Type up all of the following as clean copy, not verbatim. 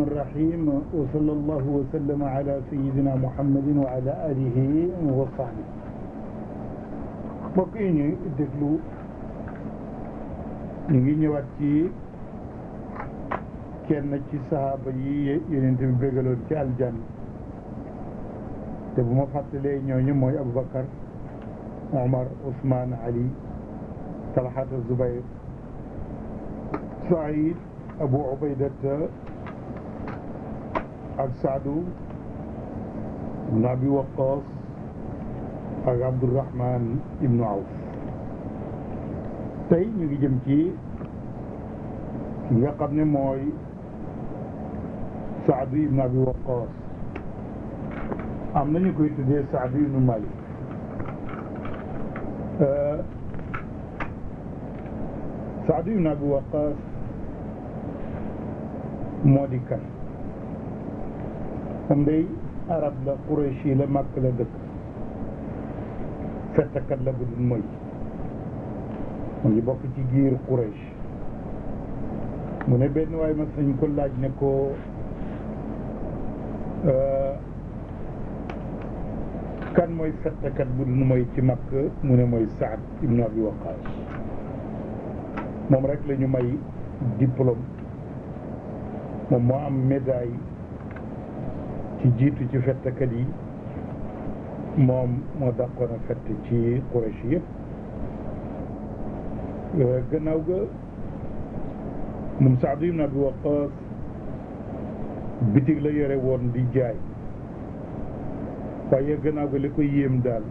الرحيم وصلى الله وسلم على سيدنا محمد وعلى آله وصحبه mbokk yi ñuy déglu ñu ngi ñëwaat ci kenn ci sahaaba yi Yonent bi bégaloon ci aljanna te bu ma fàttalee ñooñu mooy Aboubacar Omar Ousmane Ali Talhata Zubayr Saïd Abu Ubaydata ak Saadu ibnu Abi Waqqas ak Abdurahman ibnu Awf tey ñu ngi jëm ci ki nga xam ne mooy Saadu ibnu Abi Waqqas am nañu koy tuddee Saadu ibnu Malik Saadu ibnu Abi Waqqas moo di kan moom day arab la Qurayshi la Makka la dëkk fettakat la bu dul mooy mu ngi bokk ci giir Quraysh mu ne benn waaye mas nañ ko laaj ne ko kan mooy fettakat bu dul mooy ci Makka mu ne mooy Saad ibnu Abi Waqqas moom rek la ñu may diplôme moom moo am médaille ci jiitu ci fettakat yi moom moo dàqoon a fett ci Quraysh yëpp gannaaw ga moom Saad ibn Abi Waqqas bitig la yore woon di jaay waaye gannaaw ga li koy yéem daal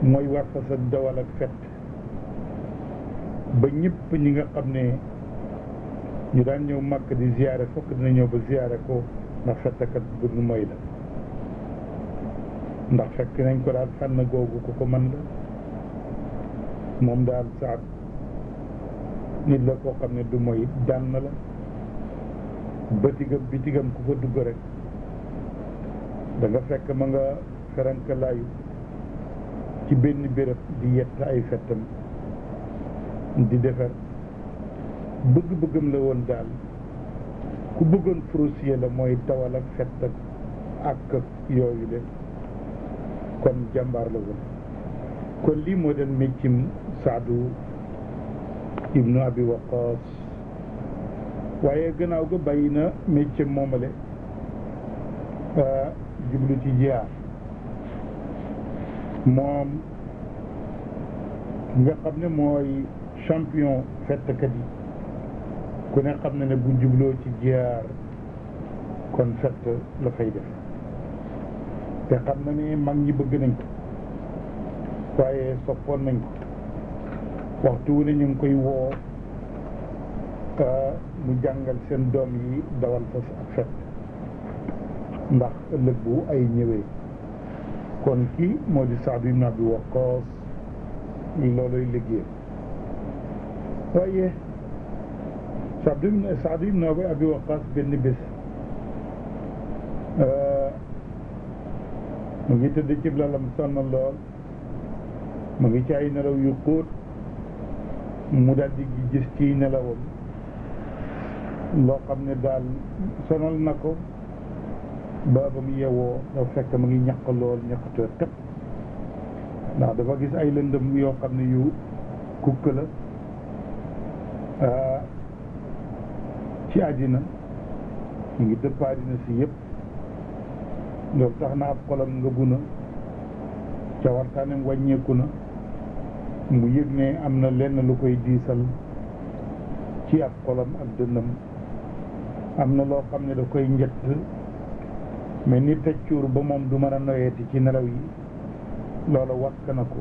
mooy war fas ak dawal ak fett ba ñëpp ñi nga xam ne ñu daan ñëw Makka di ziyaare fokk dina ñëw ba ziyaare ko ndax fettakat bu nu mooy la ndax fekk nañ ko daal fànn googu ku ko mën la moom daal Saad nit la koo xam ne du mooy daan na la bitigam ku fa dugg rek da nga fekk ma nga ferankalaayu ci benn béréb di yett ay fettam di defar bëgg-bëggam la woon daal ku bëggoon froussier la mooy tawal ak fett ak yooyu de kon jàmbaar la woon kon lii moo doon méccim Saadu ibnu Abi Waqqas waaye gannaaw ga bàyyi na méccim moomale jublu ci jihaad moom nga xam ne mooy champion fettkat yi ku ne xam na ne bu jubloo ci jihaar kon fett la fay def te xam na ne mag ñi bëgg nañ ko waaye soppoon nañ ko waxtu wu ne ñu ngi koy woo mu jàngal seen doom yi dawal fas ak fett ndax ëllëg bu ay ñëwee kon kii moo di Saad ibn Abi Waqqas looloy liggéey waaye Saad ibn Abi Waqqas benn bés mu ngi tëdd ci lalam sonn lool mu ngi ci ay nelaw yu xóot mu daal di gis ci nelawam loo xam ne daal sonal na ko ba mu yeewoo dafa fekk mu ngi ñaq lool ñaqatoo tëpp ndax dafa gis ay lëndëm yoo xam ne yu kukk la ci àddina mu ngi dëpp àddina si yëpp loolu tax na ab xolam nga buna ca wartaanem wàññeeku na mu yëg ne am na lenn lu koy diisal ci ab xolam ak dënnam am na loo xam ne da koy njett mais ni tëccuur ba moom du mën a noyeeti ci nelaw yi loolu wakk na ko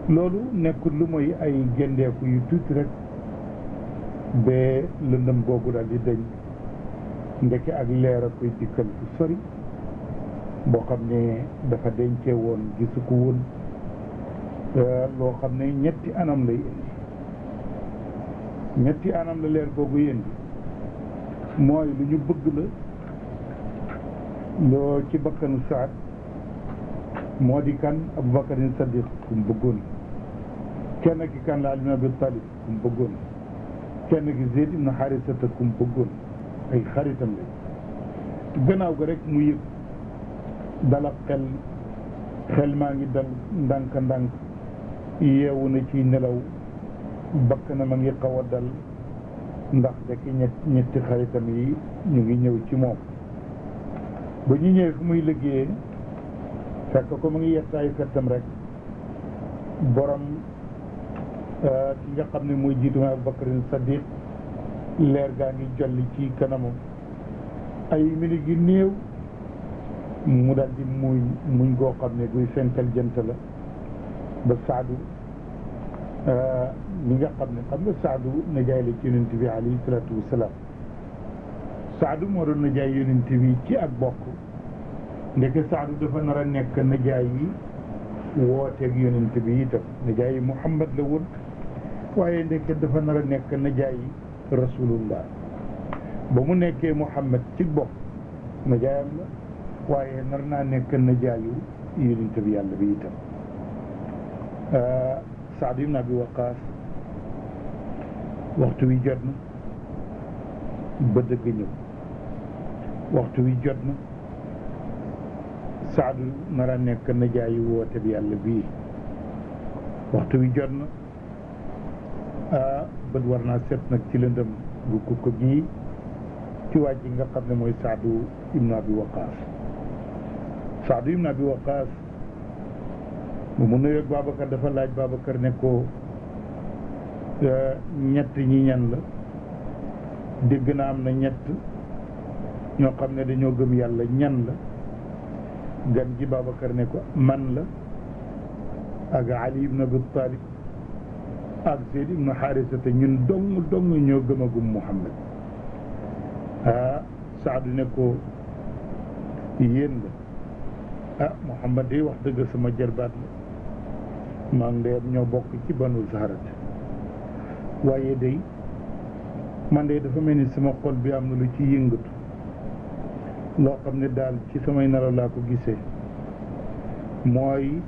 loolu nekkul lu mooy ay gendeeku yu tuuti rek ba lëndëm googu daal di dañ ndeke ak leer a koy dikkal fu sori boo xam ne dafa dencee woon gisu ko woon loo xam ne ñetti anam lay indi ñetti anam la leer googu indi mooy lu ñu bëgg la loo ci bakkanu Saad moo di kan Abubakarin Sadiq ku mu bëggoon kenn ki kan la Ali ibn Abi Talib ku mu bëggoon kenn ki Zayd ibn Harisata ku mu bëggoon ay xaritam lañ gannaaw ga rek mu yëg dala xel maa ngi dal ndànk yeewu na ci nelaw bakkanam a ngi xaw a dal ndax rek ñetti xaritam yi ñu ngi ñëw ci moom ba ñu ñëwee fu muy liggéeyee fekk ko mu ngi yettaayu fettam rek borom ki nga xam ne mooy jiitu ma Abubakar Sadiq leer gaa ngi jolli ci kanamam ay minit yu néew mu daal di muñ goo xam ne guy fenkal jant la ba Saadu mi nga xam nga Saadu najaay la ci yonent bi alayhi salaatu wasalaam Saadu moo doon najaay yonent bi ci ak bokk ndeke Saadu dafa nar a nekk najaay yi wooteeg yonent bi itam najaay yi Muhammad la woon waaye ndeke dafa nar a nekk najaay yi rasulullah ba mu nekkee Muhammad ci bokk najaayam la waaye nar naa nekk najaayu yonent bi yàlla bi itam Saad ibn Abi Waqaas waxtu wi jot na ba dëgg ñëw waxtu wi jot na Saadu nar a nekk najaayu woote bi yàlla bii waxtu wi jot na bët war naa set nag ci lëndëm gu ko gii ci wàcc nga xam ne mooy Saadu ibn Abi Waqaas Saadu ibn Abi Waqaas bu mu nuyoog Babacar dafa laaj Babacar ne ko ñett ñi ñan la dégg na am na ñett ñoo xam ne dañoo gëm yàlla ñan la gan gi Babacar ne ko man la ak Ali ibn Abi Talib ak Zayd ibn Haarisa te ñun dong ñoo gëmagum Muhammad Saadu ne ko yéen la Muhammad day wax dëgg sama jarbaat la maa ngi ndeyam ñoo bokk ci banu Zaharat waaye day man de dafa mel ni sama xol bi am na lu ci yëngatu loo xam ne daal ci samay nelaw laa ko gisee mooy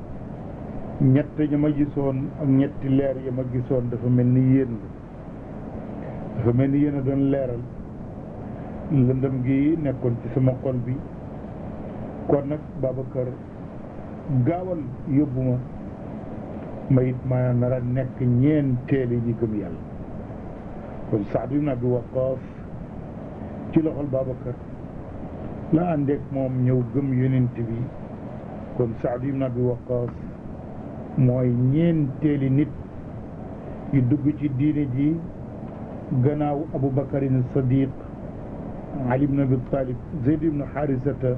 ñett ña ma gisoon ak ñetti leer ya ma gisoon dafa mel ni yéen la dafa mel ni yéen a doon leeral lëndëm gi nekkoon ci sama xol bi kon nag Babacar gaawal yóbbu ma it ma nar a nekk ñeenteeli ñi gëm yàlla kon Saad ibn Abi Waqaas ci loxol Babacar la àndeek moom ñëw gëm yonent bi kon Saad ibn Abi Waqaas mooy ñeenteeli nit yu dugg ci diine ji gannaaw Abubakarin Sadiq Ali ibn Abi Talib Zayd ibn Harisata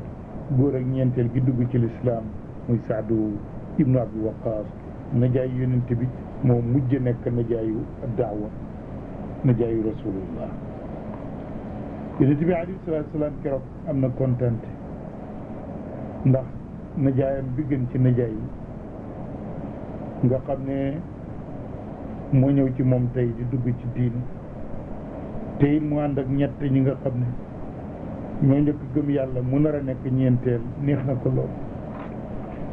góor ak ñeenteel gi dugg ci lislaam muy Saadu ibnu Abi Waqaas najaayu yonent bi moo mujj nekk najaayu daawa najaayu rasulullah yonent bi alayhi salaatu salaam keroog am na kontante ndax najaayam bi gën ci najaay yi nga xam ne moo ñëw ci moom tey di dugg ci diine tey mu ànd ak ñett ñi nga xam ne ñoo njëkk gëm yàlla mu nar a nekk ñeenteel neex na ko lool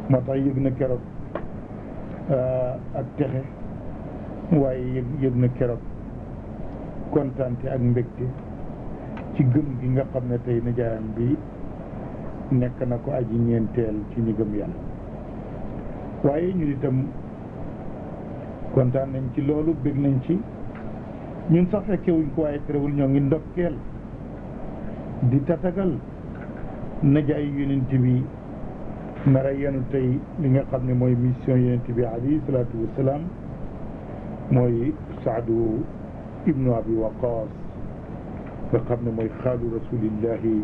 moo tax yëg na keroog ak texe waaye yëg na keroog kontaante ak mbégte ci gëm gi nga xam ne tey nijaayam bi nekk na ko aji ñeenteel ci ñi gëm yàlla waaye ñun itam kontaan nañ ci loolu bég nañ ci ñun sax fekkewuñ ko waaye terewul ñoo ngi ndokkeel di tatagal najaayu yonent bi nara yenu tey li nga xam ne mooy mission yonent bi alayhi salaatu wasalaam mooy Saadu ibnu Abi Waqaas nga xam ne mooy xaalu rasulillahi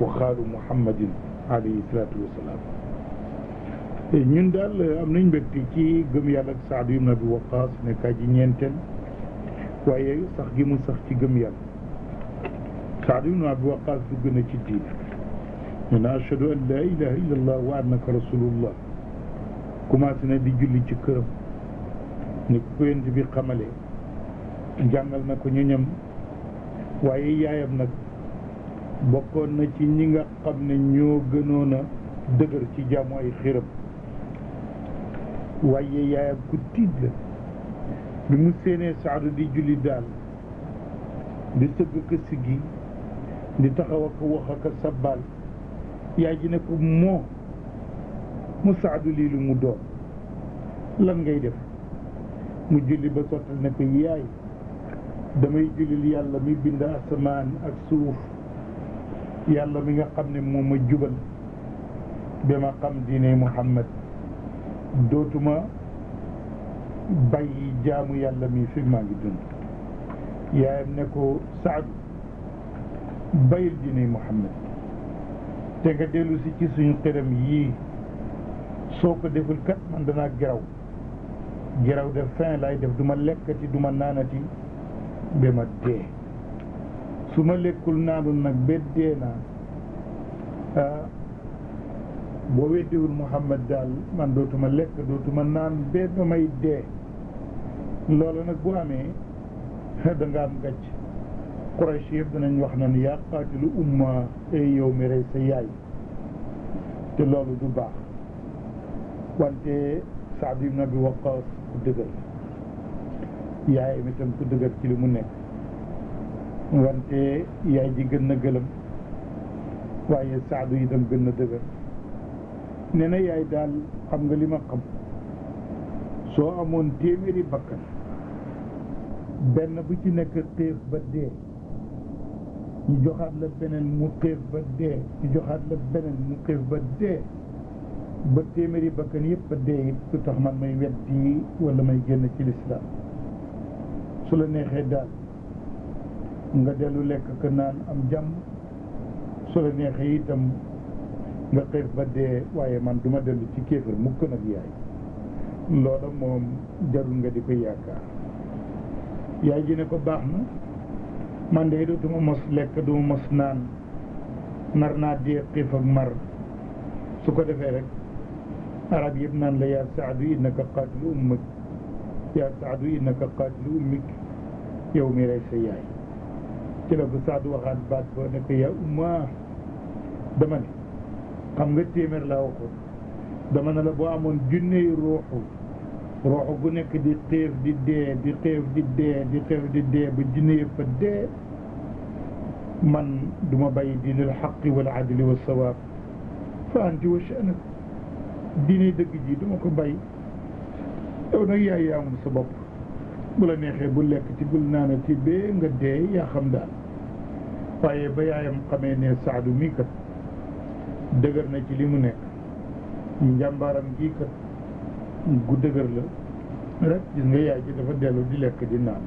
wa xaalu muhammadin alayhi salaatu wasalaam ñun daal am nañ mbégte ci gëm yàlla ak Saadu ibnu Abi Waqaas nekk aji ñeenteel waaye sax gi mu sax ci gëm yàlla Saad ibn Abi Waqaas dugg na ci diine ñu ne ashhadu an laa ilaha illa allah wa annaka rasulullah commencé na di julli ci këram ni ko yonent bi xamale jàngal na ko ñoñam waaye yaayam nag bokkoon na ci ñi nga xam ne ñoo gënoon a dëgër ci jaamu ay xiram waaye yaayam ku tiit la bi mu séenee Saadu di julli daal di sëgg ka siggi di taxaw ak wax ak sabbaal yaay ji ne ko moo mu Saadu lii lu mu doon lan ngay def mu julli ba sottal ne ko yaay damay jullil yàlla mi bind asamaan ak suuf yàlla mi nga xam ne moo ma jubal ba ma xam diine Muhammad dootuma bàyyi jaamu yàlla mi fi maa ngi dund yaayam ne ko Saadu bàyyil diine Muhammad te nga dellu si ci suñu xiram yii soo ko deful kat man danaa geraw de fin lay def du ma lekkati du ma naanati ba ma dee su ma lekkul naanul nag ba dee naa boo weddiwul Muhammad daal man dootuma lekk dootuma naan ba may dee loolu nag bu amee da nga am gàcc Quraysh yëpp danañ wax na yaa qaatilu umma ay yow mi rey sa yaay te loolu du baax wante Saad ibn Abi Waqqas ku dëgër yaayam itam ku dëgër ci li mu nekk wante yaay ji gën na gëlëm waaye Saadu itam gën na dëgër nee na yaay daal xam nga li ma xam soo amoon téeméeri bakkan benn bu ci nekk xiif ba dee ñu joxaat la beneen mu xiif ba dee ñu joxaat la beneen mu xiif ba dee ba téeméeri bakkan yëpp ba dee it su tax man may weddi wala may génn ci lislaam su la neexee daal nga dellu lekk ka naan am jàmm su la neexee itam nga xiif ba dee waaye man duma dellu ci kéefër mukk nag yaay loola moom jarul nga di ko yaakaar yaay ji ne ko baax na man de dootuma mos lekk duma mos naan nar naa dee xiif ak mar su ko defee rek arab yëpp naan la yaa Saadu innaka qaatilu ummik yaa Saadu innaka qaatilu ummik yow mi rey sa yaay ci la bu Saadu waxaat baat ba ne ko yaa umma dama ne xam nga téeméer laa waxoon dama ne la boo amoon junney ruuxu gu nekk di xiif di dee di xiif di dee di xiif di dee ba junne yëpp a dee man duma bàyyi diinal xaqi wal adli wa sawaab fa anti wa sha'nak diine dëgg ji duma ko bàyyi yow nag yaay yaa moom sa bopp bu la neexee bu lekk ci bul naanati bee nga dee yaa xam daal waaye ba yaayam xamee ne Saadu mii kat dëgër na ci li mu nekk njàmbaaram gii kat gu dëgër la rek gis nga yaay ji dafa dellu di lekk di naan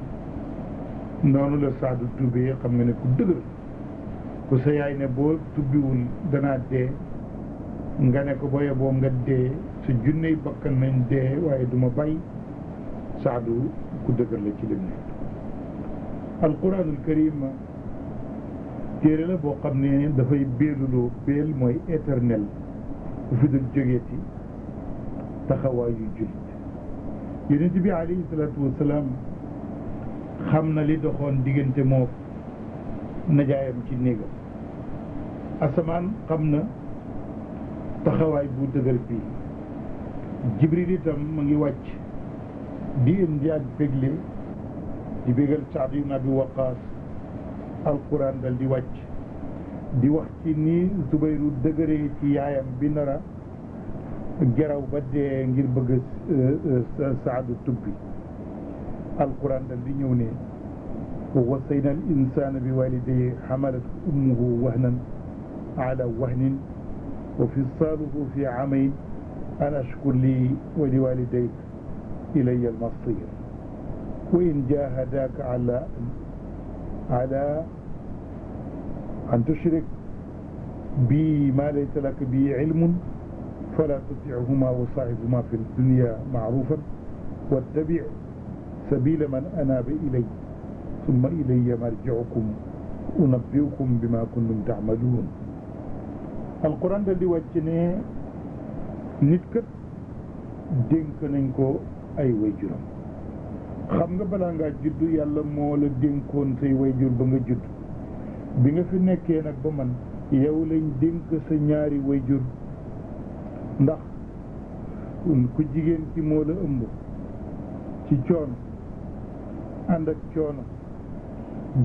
noonu la Saadu tubbee xam nga ne ku dëgër ku sa yaay ne boo tubbiwul danaa dee nga ne ko boo yeboo nga dee su junney bakkan nañ dee waaye duma bàyyi Saadu ku dëgër la ci lim nekk alquranul karim téere la boo xam ne dafay beeluloo beel mooy éternel bu fi dul jógeeti taxawaayu jullit yonent bi alayhi salaatu wasalaam xam na li doxoon diggante moo najaayam ci néegam asamaan xam na taxawaay bu dëgër bii Jibril itam ma ngi wàcc di indi ak bégle di bégal Saad ibn Abi Waqaas alquran dal di wàcc di wax ci ni Zubayru dëgëree ci yaayam bi nara geraw ba dee ngir bëgg Saadu tubbi alquran dal di ñëw ne wa wassayna al insana bi walidayhi hamalat ummuhu wahnan ala wahnin wa fisaaluhu fi amayn an ashkur lii wa li walidayk ilayya al masir wa in jahadaka ala an tushrik bi ma laysa laka bi ilmun فلا تطعهما وصاحبهما في الدنيا معروفا واتبع سبيل من أناب إلي ثم إلي مرجعكم أنبئكم بما كنتم تعملون القرآن dal di wàcc ne nit kat dénk nañ ko ay wayjuram xam nga balaa ngaa judd yàlla moo la dénkoon say wayjur ba nga judd bi nga fi nekkee nag ba man yow lañ dénk sa ñaari wayjur ndax ku jigéen ci moo la ëmb ci coono ànd ak coono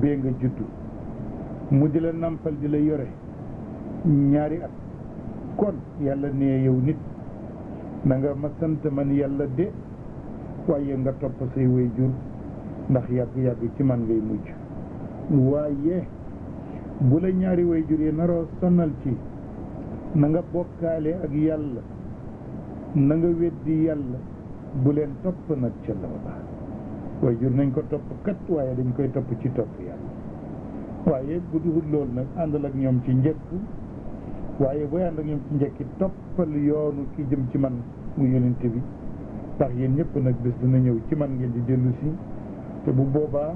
bee nga juddu mu di la nampal di la yore ñaari at kon yàlla ne yow nit na nga ma sant man yàlla de waaye nga topp say waajur ndax yàgg-yàgg ci man ngay mujj waaye bu la ñaari waajur yi naroo sonal ci na nga bokkaale ak yàlla na nga weddi yàlla bu leen topp nag ca loola waajur nañ ko topp kat waaye dañ koy topp ci topp yàlla waaye bu duhul loolu nag àndal ak ñoom ci njëkk waaye booy ànd ak ñoom ci njëkki toppal yoonu ki jëm ci man mu yonente bi ndax yéen ñëpp nag bés dina ñëw ci man ngeen di dellu si te bu boobaa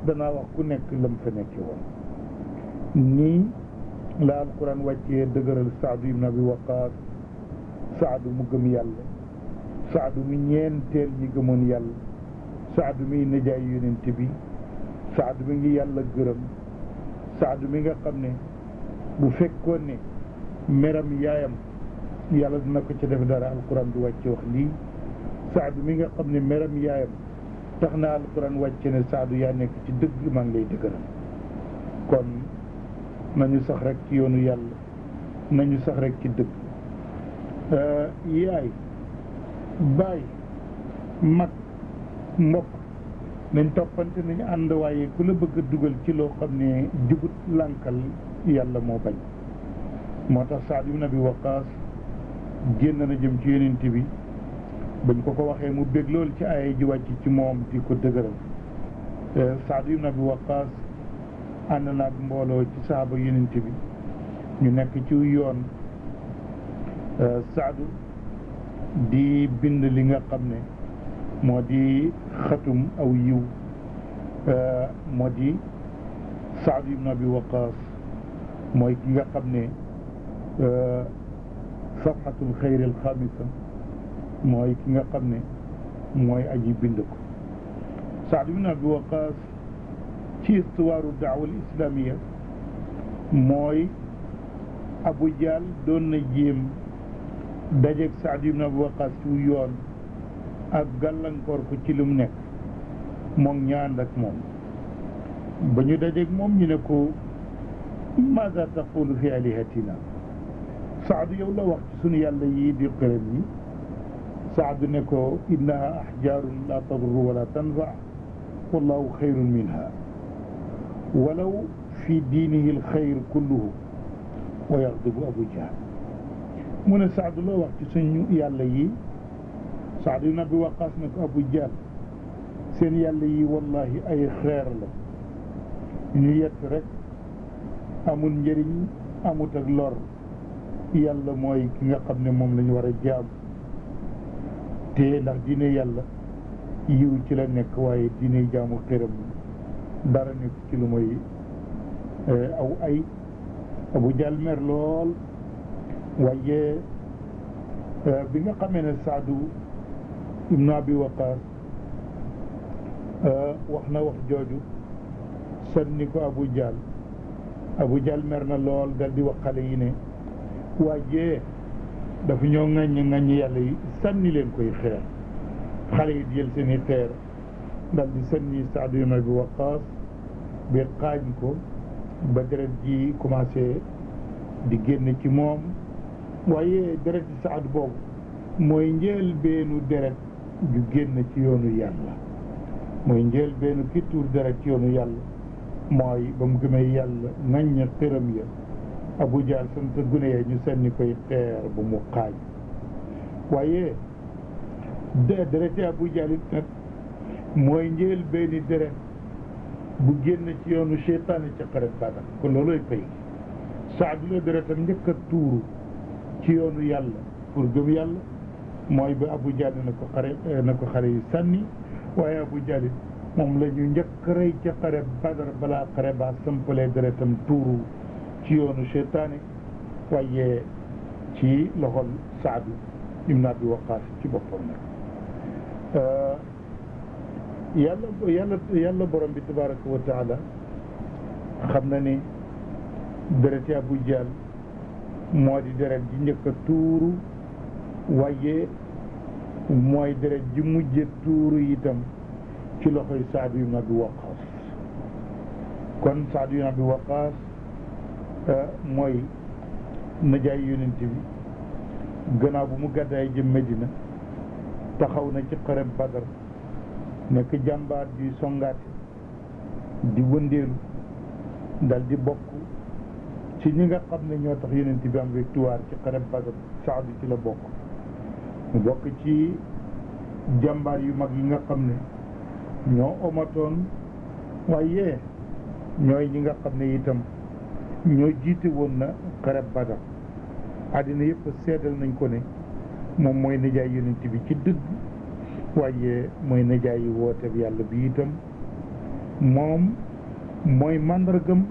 danaa wax ku nekk lam fa nekke woon nii la alquran wàccee dëgëral Saadu ibn Abi Waqaas Saadu mu gëm yàlla Saadu mi ñeenteel ñi gëmoon yàlla Saadu mi nijaay yonente bi Saadu mi ngi yàlla gërëm Saadu mi nga xam ne bu fekkoon ne meram yaayam yàlla dina ko ci def dara alquran du wàcce wax lii Saadu mi nga xam ne meram yaayam tax na alquran wàcce ne Saadu yaa nekk ci dëgg maa ngi lay dëgëral kon nañu sax rek ci yoonu yàlla nañu sax rek ci dëgg yaay baay mag mbokk nañ toppante nañu ànd waaye ku la bëgg a dugal ci loo xam ne jugut lànkal yàlla moo bañ moo tax Saad ibn Abi Waqaas génn na jëm ci yonent bi bañ ko waxee mu bég lool ci aaya ji wàcc ci moom di ko dëgëral Saad ibn Abi Waqaas ànd naag mbooloo ci saaba yonent bi ñu nekk ci yoon Saadu di bind li nga xam ne moo di xatum aw yiw moo di Saad ibn Abi Waqaas mooy ki nga xam ne safhatul xayril xaamisa mooy ki nga xam ne mooy aji bind ko Saad ibn Abi Waqaas ci istuwaaru daawal islamiya mooy Abu Jahl doon na jéem dajeeg Saad ibn Abi Waqaas ci yoon ak gàllankoor ko ci lu mu nekk moom ñaan ak moom ba ñu dajeeg moom ñu ne ko maada taqulu fi alihatina Saad yow la wax ci sunu yàlla yi di xërëm yi Saad ne ko innaha ahjaarun la tadurru wala tanfa wallahu xayrun minha walaw fi diinihi alxayr kulluhu wa yaxdibu Abu Jahl mu ne Saad loo wax ci suñu yàlla yi Saad ibn Abi Waqaas ne ko Abu Jahl seen yàlla yi wallahi ay xeer la ñu yett rek amul njëriñ amut ak lor yàlla mooy ki nga xam ne moom la ñu war a jaam te ndax diine yàlla yiw ci la nekk waaye diine jaamu xëram dara nekk ci lu mooy aw ay Abu Jahl mer lool waaye bi nga xamee ne Saadu ibnu Abi Waqaas wax na wax jooju sànni ko Abu Jahl mer na lool dal di wax xale yi ne waaye dafa ñoo ŋàññ yàlla yi sànni leen koy xeer xale yi jël seeni xeer dal di sànni Saadu ibnu Abi Waqaas bi xaañ ko ba deret ji commencé di génn ci moom waaye deret ji Saad boobu mooy njël beenu deret ju génn ci yoonu yàlla mooy njël beenu ki tuur deret ci yoonu yàlla mooy ba mu gëmee yàlla ŋàññ xëram ya Abu Jahl sant gune ya ñu sànni koy xeer bu mu xaaj waaye dereti Abu Jahl it nag mooy njël beeni deret bu génn ci yoonu seytaane ca xare Badar kon looloy pay Saad la deretam njëkk a tuuru ci yoonu yàlla pour gëm yàlla mooy ba Abu Jahl na ko xare yi sànni waaye Abu Jahl moom la ñu njëkk rey ca xare Badar balaa xare ba sampalee deretam tuuru ci yoonu seytaane waaye ci loxol Saad ibn Abi Waqaas ci boppam nag yàlla borom bi tabaraka wa taala xam na ni dereti Abu Jahl moo di deret ji njëkk a tuuru waaye mooy deret ji mujje tuuru itam ci loxoy Saad ibn Abi Waqaas kon Saad ibn Abi Waqaas mooy najaay yonent bi gannaaw bu mu gàddaay jëm Medina taxaw na ci xareb Badar nekk jàmbaar di songaate di wëndeelu dal di bokk ci ñi nga xam ne ñoo tax yonent bi am victoire ci xareb Badar. Saad ci la bokk mu bokk ci jàmbaar yu mag yi nga xam ne ñoo omatoon waaye ñooy ñi nga xam ne itam ñoo jiite woon na xareb Badar. àddina yëpp seedal nañ ko ne moom mooy nijaay yonent bi ci dëgg waaye mooy nijaay yi woote yàlla bi itam moom mooy màndargam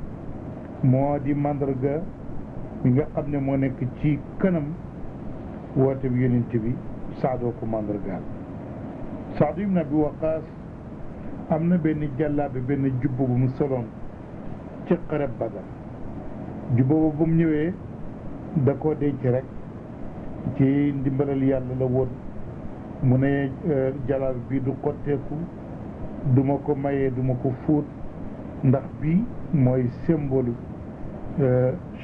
moo di màndarga bi nga xam ne moo nekk ci kanam woote bi yonent bi Saadoo ko màndargaal. Saad ibn Abi Waqaas am na benn jàllaabe benn jubbu bu mu soloon ci xareb Badar. jubbu ba mu ñëwee da koo denc rek ci ndimbalal yàlla la woon mu ne jalaal bi du xotteeku duma ko mayee duma ko fóot ndax bii mooy symbole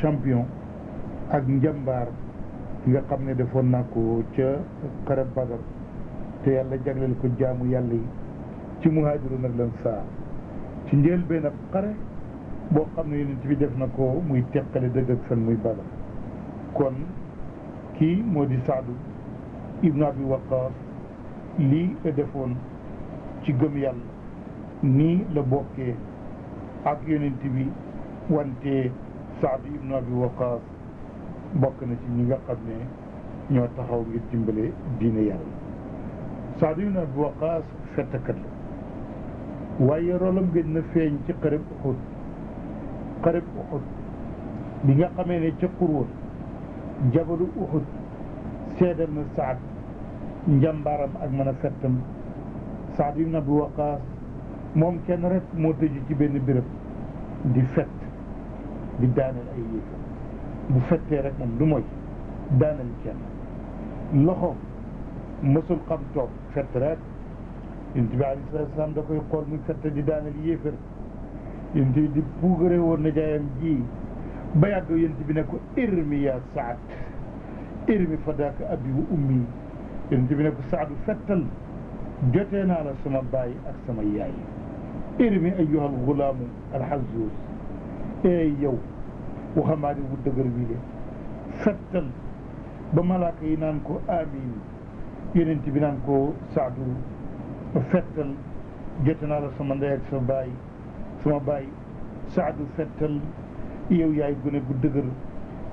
champion ak njàmbaar nga xam ne defoon naa ko ca xareb Badar te yàlla jagleel ko jaamu yàlla yi ci muhaajiruun ak lansaar ci njëlbéen ab xare boo xam ne yonent bi def na ko muy teqale dëgg ak fen muy Badar. kon kii moo di Saadu ibnu Abi Waqaas lii la defoon ci gëm yàlla nii la bokkee ak yonent bi wante Saadu ibnu Abi Waqaas bokk na ci ñi nga xam ne ñoo taxaw ngir dimbale diine yàlla. Saadu ibnu Abi Waqaas fettkat la waaye rolam gën na feeñ ci xareb Uhud. xareb Uhud bi nga xamee ne ca Qurwa jabalu Uhud seedal na Saad njàmbaaram ak mën a fettam. Saad ibn Abi Waqaas moom kenn rek moo tëju ci benn béréb di fett di daaneel ay yéefar bu fettee rek moom du mooy daaneel kenn loxo mësul xam toog fett rek. Yonent bi alayhi salaatu salaam da koy xool muy fett di daaneel yéefar yonent bi di puugare woon na jaayam ji ba yàgg yonent bi ne ko irmi yaa Saad irmi fadaaka abi wa ummi. yonent bi ne ko Saadu fettal jotee naa la sama baay ak sama yaay. irmi ayyuhal gulaamu alxazuuz eey yow waxambaane bu dëgër wi de fettal ba malaaka yi naan ko amiin yonent bi naan ko Saadu fettal jote naa la sama ndey ak sama baay Saadu fettal yow yaay gune gu dëgër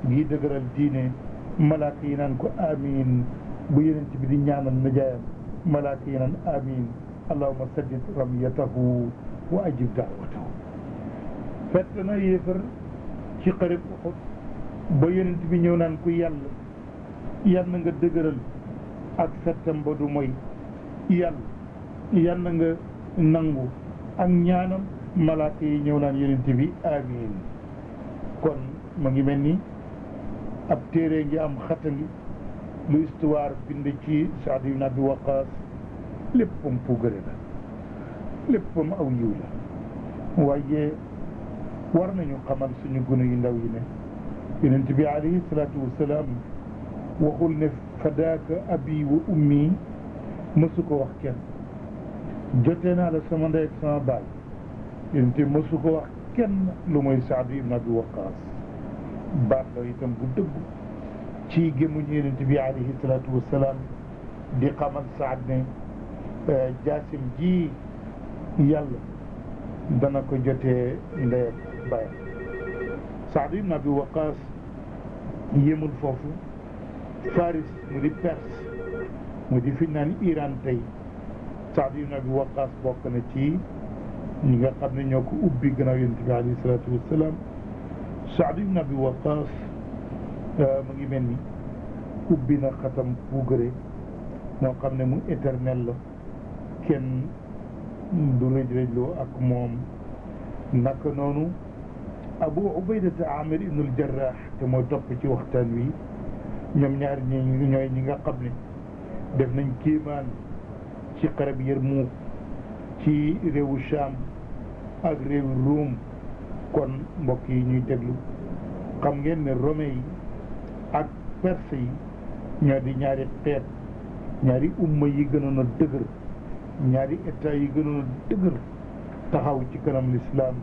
gii dëgëral diine malaaka yi naan ko amiin bu yonent bi di ñaanal najaayam malaaka yi naan amiin allahumma saddid ramyatahu wa ajib daawatahu. fett na yéefar ci xareb Uhud ba yonent bi ñëw naan ko yàlla nga dëgëral ak fettam ba du moy yàlla nga nangu ak ñaanam malaaka yi ñëw naan yonent bi amiin. kon mu ngi mel ni ab téere ngi am xatangi lu histoire bind ci Saad ibn Abi Waqaas léppam puugare la léppam aw yiw la waaye war nañu xamal suñu gune yu ndaw yi ne yonent bi alayhi salaatu wasalaam waxul ne fadaaka abi wa ummi mësu ko wax kenn. jotee naa la sama ndey ak sama baay yonent bi mësu ko wax kenn lu mooy Saad ibn Abi Waqaas. baat la itam bu dëggu ci gémmuñu yonent bi alayhi salaatu wasalaam di xamal Saad ne jaasim ji yàlla dana ko jotee ndeyam baayam. Saad ibn Abi Waqaas yéemul foofu Faris mu di Perse mu di fi naan Iran tey Saad ibn Abi Waqaas bokk na ci ñi nga xam ne ñoo ko ubbi gannaaw yonent bi alayhi salaatu wasalaam. Saad ibn Abi Waqaas mu ngi mel ni ubbi na xatam puugare moo xam ne mu éternel la kenn du rëj-rëjloo ak moom. naka noonu Abu Ubaydata Amir ibnul Jarraax te mooy topp ci waxtaan wi ñoom ñaari ñooy ñi nga xam ne def nañ kéemaan ci xareb Yarmuuk ci réewu Shaam ak réewu Ruum kon mbokk yi ñuy déglu xam ngeen ne romain yi ak perse yi ñoo di ñaari xeet ñaari umma yi gënoon a dëgër ñaari état yi gënoon a dëgër taxaw ci kanam lislaam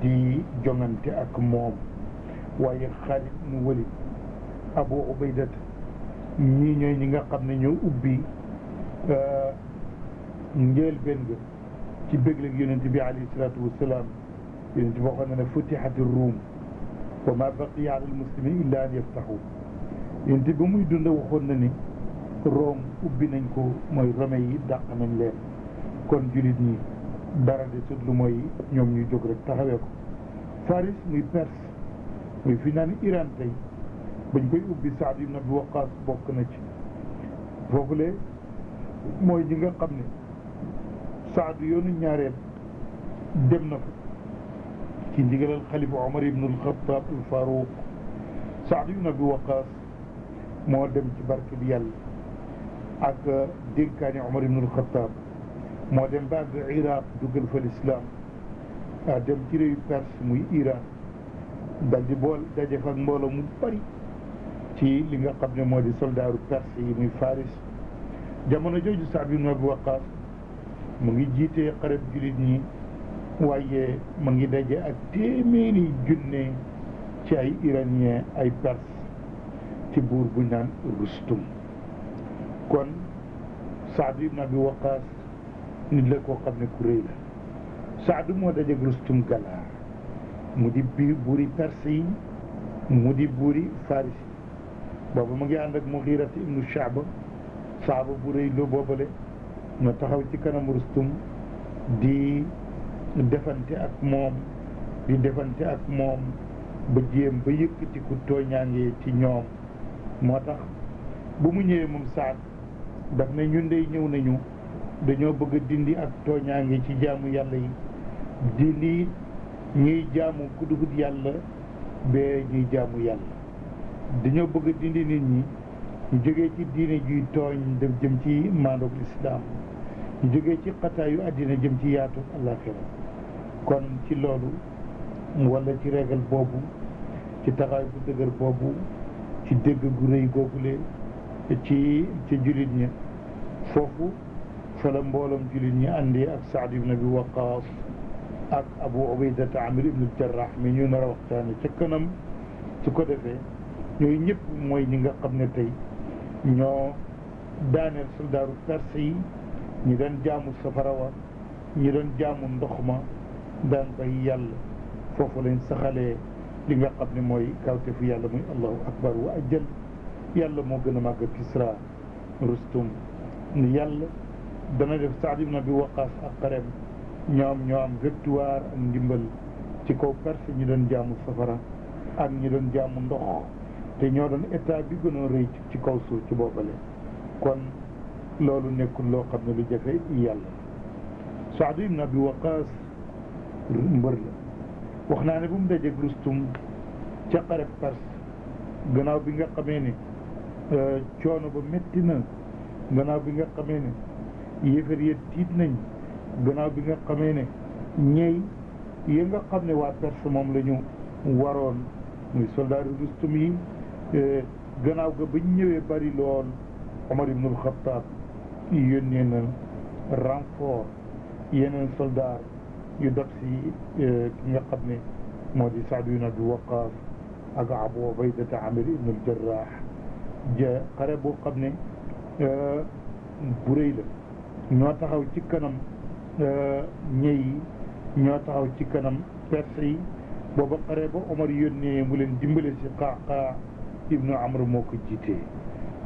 di jongante ak moom waaye Xaalid ibn Walid Abu Ubaydat ñii ñooy ñi nga xam ne ñoo ubbi njëlbéen ga ci bégleeg yonent bi alayhi salaatu wasalaam yonent bi waxoon na ne futihati ruum wa ma baqiya ala almuslimin illa an yaftahu yonent bi ba muy dund waxoon na ni Rome ubbi nañ ko mooy Rome yi dàq nañ leen kon jullit ñi dara de sut lu mooy ñoom ñuy jóg rek taxawee ko Faris muy Perse muy fi naan Iran tey bañ koy ubbi Saad ibn Abi Waqaas bokk na ci foofule mooy ñi nga xam ne Saad yoonu ñaareel dem na fa ci ndigalal xalifa Omar ibn al-Khattab al-Faruq Saad ibn Abi Waqaas moo dem ci barke bi yàlla ak dénkaani Omar ibn al-Khattab moo dem ba àgg Iraq dugal fa lislaam dem ci réewu Perse muy Iran dal di bool daje fa ak mbooloo mu bari ci li nga xam ne moo di soldaaru Perse yi muy Faris jamono jooju Saad ibn Abi Waqaas mu ngi jiitee xareb jullit ñi waaye mu ngi daje ak téeméeri junne ci ay iranien ay Perse ci buur bu naan Rustum kon Saad ibn Abi Waqaas nit la koo xam ne ku rëy la Saad moo dajeeg Rustum Galaar mu di buuri Perse yi mu di buuri Faris yi boobu mu ngi ànd ak Mughira ibnu Shu'ba saaba bu rëy loo boobale ñoo taxaw ci kanam Rustum di defante ak moom ba jéem ba yëkkati ku tooñaangee ci ñoom moo tax bu mu ñëwee moom Saad daf ne ñun dey ñëw nañu dañoo bëgg a dindi ak tooñaange ci jaamu yàlla yi dindi ñuy jaamu ku dugut yàlla bee ñuy jaamu yàlla dañoo bëgg a dindi nit ñi ñu jógee ci diine juy tooñ dem jëm ci maandoog lislaam ñu jógee ci xataayu àddina jëm ci yaatu àllaaxira kon ci loolu wala ci régal boobu ci taxawaay bu dëgër boobu ci dégg gu rëy googule ci jullit ñi foofu fa la mbooloom jullit ñi àndee ak Saad ibn Abi Waqaas ak Abu Ubaydata Amir ibn al-Jarrah mi ñu nar a waxtaane ca kanam su ko defee ñooyu ñëpp mooy ñi nga xam ne tey ñoo daaneel soldaaru Perse yi ñi doon jaamu safara wa ñi doon jaamu ndox ma daan bay yàlla foofu lañ saxalee li nga xam ne mooy kawtefu yàlla muy allahu akbar wa ajal yàlla moo gën a màgg Kisra Rustum ni yàlla dana def Saad ibn Abi Waqaas ak xarem ñoo am victoire ak ndimbal ci kaw Perse ñi doon jaamu safara ak ñi doon jaamu ndox te ñoo doon état bi gënoon rëy ci kaw suuf ci boobale kon loolu nekkul loo xam ne lu jafe yàlla Saad ibn Abi Waqaas mbër la wax naa ne bu mu dajeeg Rustum ca xareb Perse gannaaw bi nga xamee ne coono ba métti na gannaaw bi nga xamee ne yéefar yi tiit nañ gannaaw bi nga xamee ne ñey yi nga xam ne waa Perse moom la ñu waroon muy soldaari Rustum yi gannaaw ga bañ ñëwee bari lool Omar ibn al-Khattab yónnee na renfort yeneen soldat yu dab si ki nga xam ne moo di Saad ibn Abi Waqaas ak Abu Ubaydata Amir ibn al-Jarrah ja xare boo xam ne bu rëy la ñoo taxaw ci kanam ñey ñoo taxaw ci kanam Perse yi booba xare ba Omar yónnee mu leen dimbale si Qaqaa ibnu Amr moo ko jiitee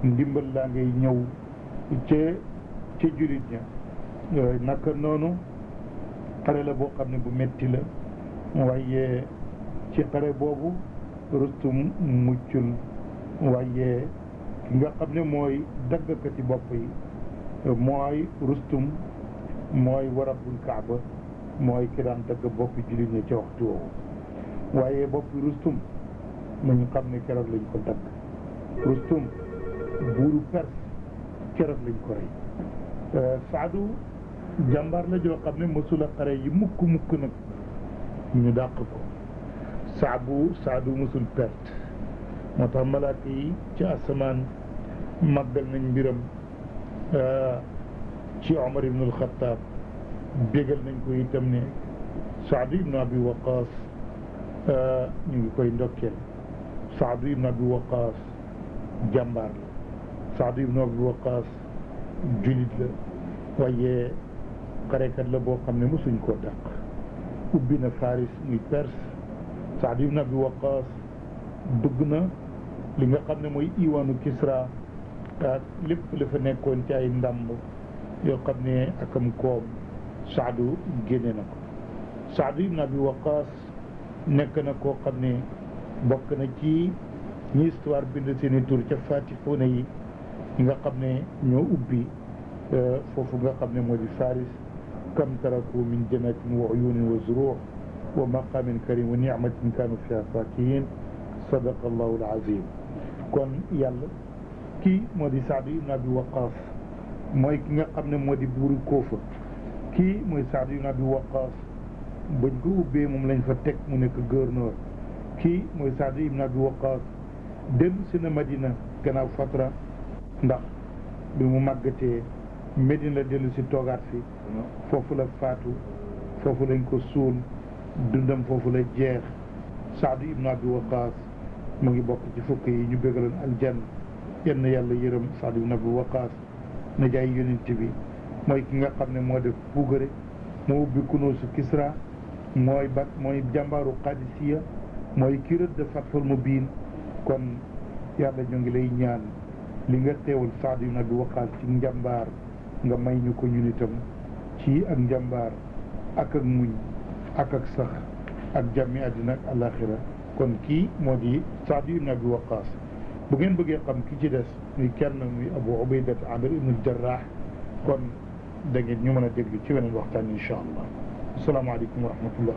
ndimbal laa ngay ñëw ca jullit ña naka noonu xare la boo xam ne bu metti la waaye ci xare boobu Rustum muccul waaye ki nga xam ne mooy daggkati bopp yi mooy Rustum mooy warabul Kaaba mooy ki daan dagg boppi jullit ñi ca waxtu woowu waaye boppi Rustum nañu xam ne keroog lañ ko dagg Rustum buuru Perse keroog lañ ko rey Saadu jàmbaar la joo xam ne mësula xare yi mukk nag ñu dàq ko saadu musul perte moo tax malaaka yi ci asamaan màggal nañ mbiram ci Omar ibn al-Khattab bégal nañ ko itam ne Saadu ibn Abi Waqaas ñu ngi koy ndokkeel Saadu ibn Abi Waqaas jàmbaar la Saadu ibn Abi Waqaas julit la waaye xarekat la boo xam ne mosuñ koo dàq ubbi na Faris muy Perse Saadu ibn Abi Waqaas dugg na li nga xam ne mooy iwaanu Kisra ak lépp la fa nekkoon ci ay ndàmb yoo xam ne akam koom Saadu génne na ko Saadu ibn Abi Waqaas nekk na koo xam ne bokk na ci ñi histoire bind seeni tur ca fatixuuna yi ñi nga xam ne ñoo ubbi foofu nga xam ne moo di Faris kam taraku min jannatin wa uyunin wa zuruu wa maqamin karim wa nicmatin kaanu fiha faakihin sadaqa allahu alazim kon yàlla kii moo di Saadu ibn Abi Waqaas mooy ki nga xam ne moo di buuri Koofa kii mooy Saadu ibn Abi Waqaas bañ ko ubbee moom lañ fa teg mu nekk gouverneur kii mooy Saadu ibn Abi Waqaas dellu si na Madina gannaaw fatra ndax bi mu màggatee Medina la dellu si toogaat fi foofu la faatu foofu lañ ko suul dundam foofu la jeex Saadu ibn Abi Waqaas mu ngi bokk ci fukk yi ñu bégaloon aljanna yenn yàlla yërëm Saadu ibn Abi Waqaas na jaay yonent bi mooy ki nga xam ne moo def puugare moo ubbi kunoosu Kisra mooy jàmbaaru Qadisiya mooy ki rëdd Fathul Mubiin kon yàlla ñu ngi lay ñaan li nga teewul Saadu ibn Abi Waqaas ci njàmbaar nga may ñu ko ñun itam ci ak njàmbaar ak muñ ak sax ak jàmmi àddina ak alaxira kon kii moo di Saadu ibn Abi Waqaas bu ngeen bëggee xam ki ci des muy kenn muy Abu Ubaydat Amir ibn al-Jarrah kon da ngeen ñu mën a déglu ci weneen waxtaan incha allah asalaamaaleykum wa rahmatullah